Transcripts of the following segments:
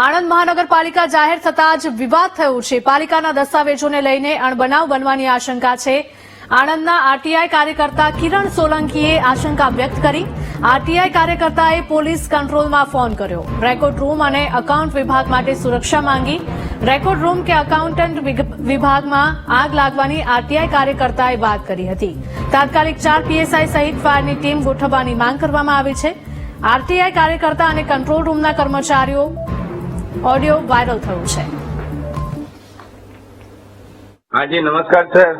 આણંદ મહાનગરપાલિકા જાહેર થતાં જ વિવાદ થયો છે। પાલિકાના દસ્તાવેજોને લઈને અણબનાવ બનવાની આશંકા છે। આણંદના આરટીઆઈ કાર્યકર્તા કિરણ સોલંકીએ આશંકા વ્યક્ત કરી। આરટીઆઈ કાર્યકર્તાએ પોલીસ કંટ્રોલમાં ફોન કર્યો, રેકોર્ડ રૂમ અને એકાઉન્ટ વિભાગ માટે સુરક્ષા માંગી। રેકોર્ડ રૂમ કે એકાઉન્ટન્ટ વિભાગમાં આગ લાગવાની આરટીઆઈ કાર્યકર્તાએ વાત કરી હતી। તાત્કાલિક 4 પીએસઆઈ સહિત ફાયરની ટીમ ગોઠવવાની માંગ કરવામાં આવી છે। આરટીઆઈ કાર્યકર્તા અને કંટ્રોલ રૂમના કર્મચારીઓ ઓડિયો વાયરલ થયું છે। हाँ जी, नमस्कार सर।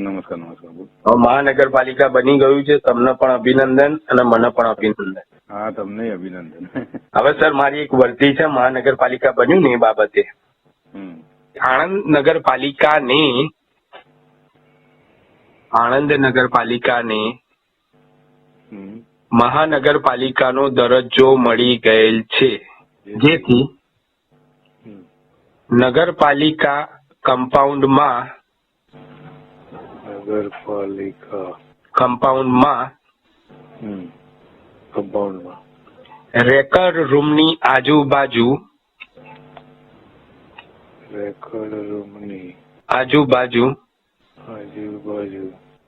નમસ્કાર નમસ્કાર। મહાનગરપાલિકા બની ગયું છે, તમને પણ અભિનંદન અને મને પણ અભિનંદન। હા, તમને અભિનંદન। હવે સર મારી એક વર્તી છે, મહાનગરપાલિકા બન્યું ને એ બાબતે આણંદ નગરપાલિકાને મહાનગરપાલિકાનો દરજ્જો મળી ગયેલ છે, જેથી નગરપાલિકા કમ્પાઉન્ડમાં રેકર્ડ રૂમની આજુબાજુ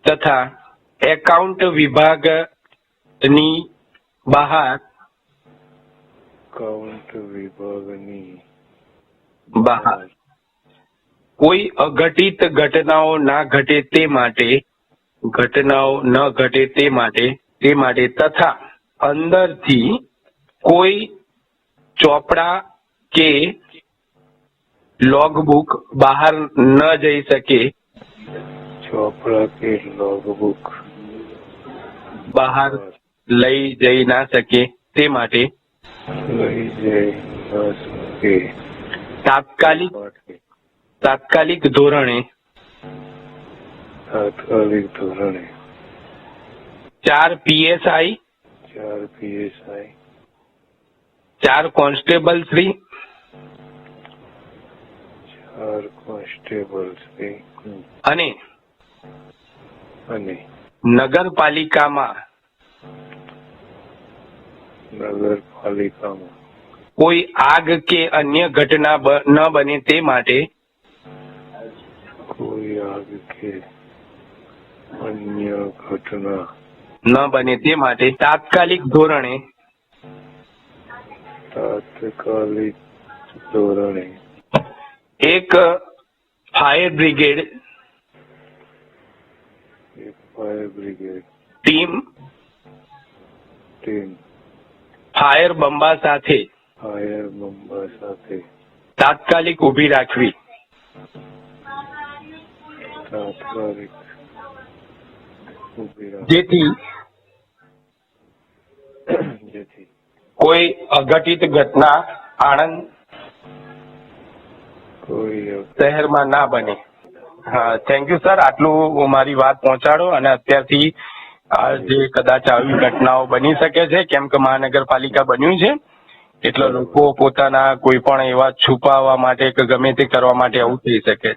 તથા એકાઉન્ટ વિભાગની બહાર કોઈ અઘટિત ઘટનાઓ ના ઘટે તે માટે તથા અંદરથી કોઈ ચોપડા કે લોગબુક બહાર ન જઈ શકે, બહાર લઈ જઈ ના શકે તે માટે તાત્કાલિક ધોરણે 4 પીએસઆઈ 4 કોન્સ્ટેબલ શ્રી અને નગરપાલિકામાં કોઈ આગ કે અન્ય ઘટના ન બને તે માટે તાત્કાલિક ધોરણે એક ફાયર બ્રિગેડ ટીમ ફાયર બંબા સાથે તાત્કાલિક ઉભી રાખવી, જેથી કોઈ અઘટિત ઘટના આણંદ શહેરમાં ના બને। હા, થેન્ક યુ સર, આટલું મારી વાત પહોંચાડો। અને અત્યારથી જે કદાચ આવી ઘટનાઓ બની શકે છે, કેમ કે મહાનગરપાલિકા બન્યું છે એટલે લોકો પોતાના કોઈ પણ એવા છુપાવવા માટે કે ગમે તે કરવા માટે આવું થઈ શકે છે।